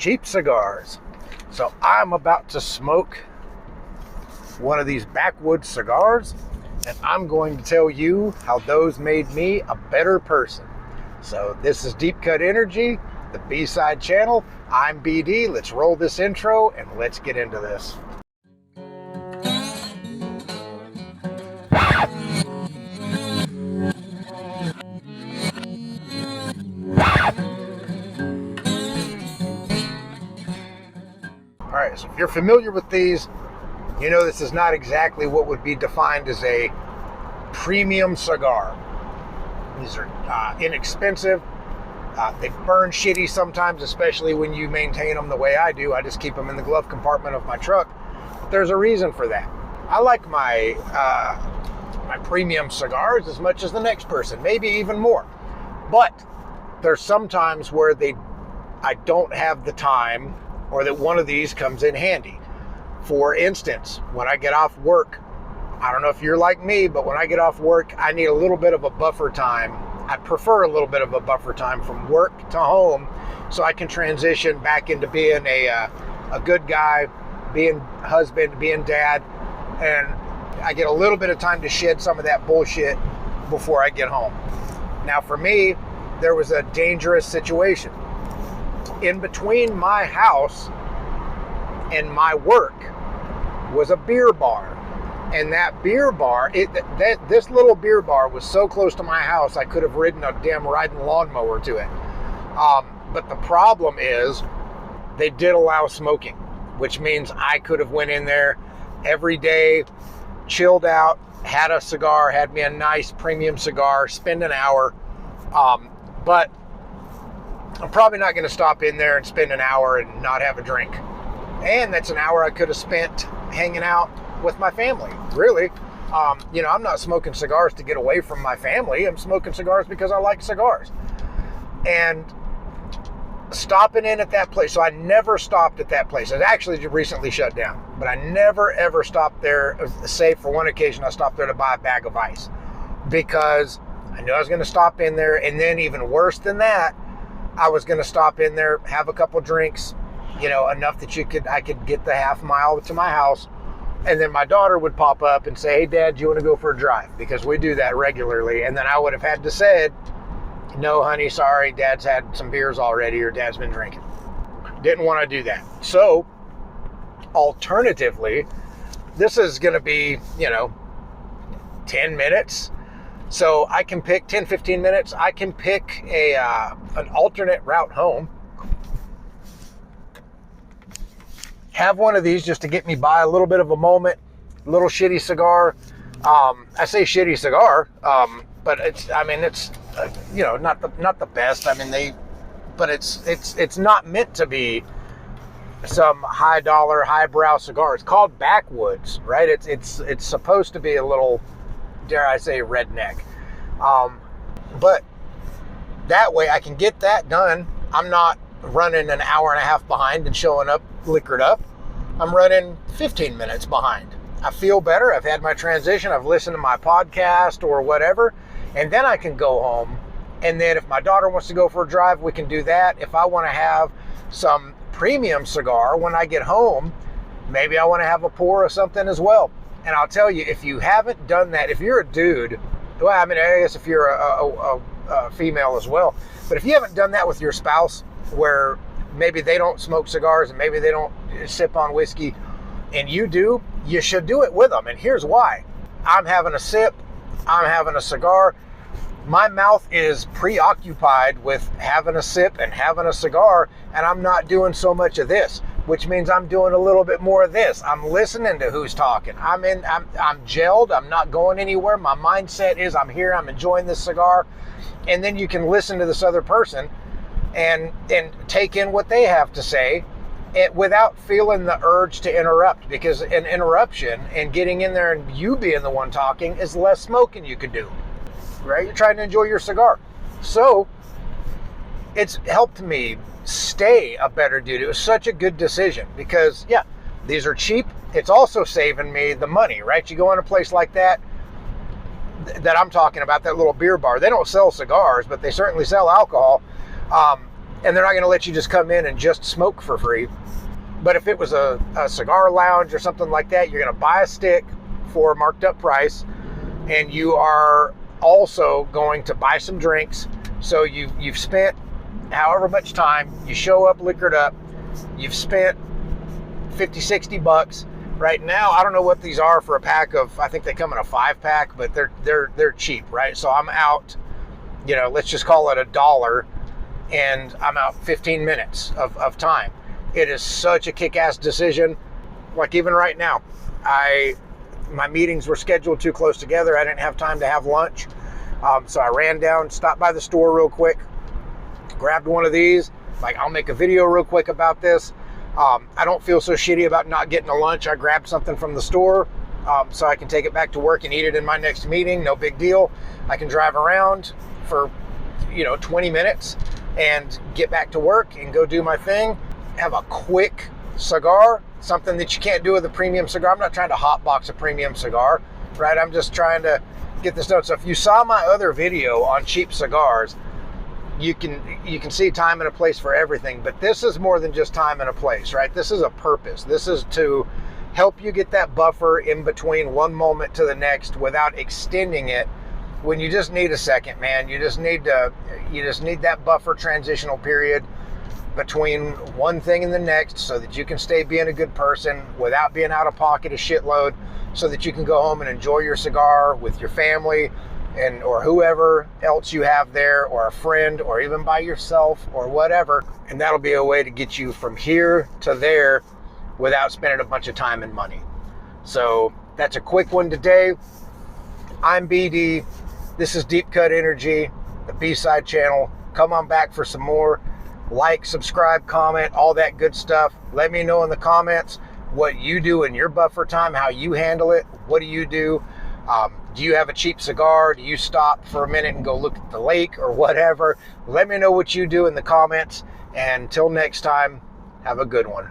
cheap cigars. So I'm about to smoke one of these Backwoods cigars, and I'm going to tell you how those made me a better person. So this is Deep Cut Energy, the B-side channel. I'm BD. Let's roll this intro and let's get into this. All right, so if you're familiar with these, you know this is not exactly what would be defined as a premium cigar. These are inexpensive. They burn shitty sometimes, especially when you maintain them the way I do. I just keep them in the glove compartment of my truck. But there's a reason for that. I like my premium cigars as much as the next person, maybe even more. But there's some times where I don't have the time, or that one of these comes in handy. For instance, when I get off work, I don't know if you're like me, but when I get off work, I need a little bit of a buffer time. I prefer a little bit of a buffer time from work to home so I can transition back into being a good guy, being husband, being dad, and I get a little bit of time to shed some of that bullshit before I get home. Now for me, there was a dangerous situation. In between my house and my work was a beer bar. And that beer bar, this little beer bar was so close to my house, I could have ridden a damn riding lawnmower to it. But the problem is, they did allow smoking, which means I could have went in there every day, chilled out, had a cigar, had me a nice premium cigar, spend an hour. But I'm probably not going to stop in there and spend an hour and not have a drink. And that's an hour I could have spent hanging out with my family, really. I'm not smoking cigars to get away from my family. I'm smoking cigars because I like cigars. And stopping in at that place, so I never stopped at that place. It actually recently shut down, but I never ever stopped there, save for one occasion I stopped there to buy a bag of ice. Because I knew I was going to stop in there, and then even worse than that, I was going to stop in there, have a couple drinks, enough that I could get the half mile to my house. And then my daughter would pop up and say, "Hey, Dad, do you want to go for a drive?" Because we do that regularly. And then I would have had to say, "No, honey, sorry, Dad's had some beers already, or Dad's been drinking." Didn't want to do that. So, alternatively, this is going to be, 10 minutes. So I can pick 10, 15 minutes. I can pick an alternate route home. Have one of these just to get me by a little bit of a moment, a little shitty cigar. I say shitty cigar, but it's not the best. But it's not meant to be some high dollar, highbrow cigar. It's called Backwoods, right? It's supposed to be a little, dare I say, redneck. But that way I can get that done. I'm not running an hour and a half behind and showing up liquored up. I'm running 15 minutes behind. I feel better. I've had my transition. I've listened to my podcast or whatever. And then I can go home. And then if my daughter wants to go for a drive, we can do that. If I want to have some premium cigar when I get home, maybe I want to have a pour of something as well. And I'll tell you, if you haven't done that, if you're a dude, well, I guess if you're a female as well, but if you haven't done that with your spouse, where maybe they don't smoke cigars and maybe they don't sip on whiskey, and you do, you should do it with them. And here's why. I'm having a sip, I'm having a cigar, my mouth is preoccupied with having a sip and having a cigar, and I'm not doing so much of this, which means I'm doing a little bit more of this. I'm listening to who's talking. I'm gelled. I'm not going anywhere. My mindset is I'm here. I'm enjoying this cigar. And then you can listen to this other person and take in what they have to say without feeling the urge to interrupt, because an interruption and getting in there and you being the one talking is less smoking you could do, right? You're trying to enjoy your cigar. So it's helped me stay a better dude. It was such a good decision because, yeah, these are cheap. It's also saving me the money, right? You go in a place like that I'm talking about, that little beer bar. They don't sell cigars, but they certainly sell alcohol. and they're not going to let you just come in and just smoke for free. But if it was a cigar lounge or something like that, you're going to buy a stick for a marked up price, and you are also going to buy some drinks. So you've spent however much time, you show up liquored up, you've spent $50-$60. Right now, I don't know what these are for a pack of, I think they come in a 5-pack, but they're cheap, right? So I'm out, let's just call it $1, and I'm out 15 minutes of time. It is such a kick-ass decision. Like even right now, my meetings were scheduled too close together. I didn't have time to have lunch. So I ran down, stopped by the store real quick, grabbed one of these. Like, I'll make a video real quick about this. I don't feel so shitty about not getting a lunch. I grabbed something from the store so I can take it back to work and eat it in my next meeting. No big deal. I can drive around for 20 minutes and get back to work and go do my thing. Have a quick cigar, something that you can't do with a premium cigar. I'm not trying to hotbox a premium cigar, right? I'm just trying to get this done. So if you saw my other video on cheap cigars, you can see time and a place for everything, but this is more than just time and a place, right? This is a purpose. This is to help you get that buffer in between one moment to the next without extending it when you just need a second, man. You just need that buffer transitional period between one thing and the next so that you can stay being a good person without being out of pocket a shitload, so that you can go home and enjoy your cigar with your family or whoever else you have there, or a friend, or even by yourself, or whatever. And that'll be a way to get you from here to there without spending a bunch of time and money. So that's a quick one today. I'm BD. This is Deep Cut Energy, the B-Side channel. Come on back for some more. Like, subscribe, comment, all that good stuff. Let me know in the comments what you do in your buffer time, how you handle it. What do you do? Do you have a cheap cigar? Do you stop for a minute and go look at the lake or whatever? Let me know what you do in the comments. And until next time, have a good one.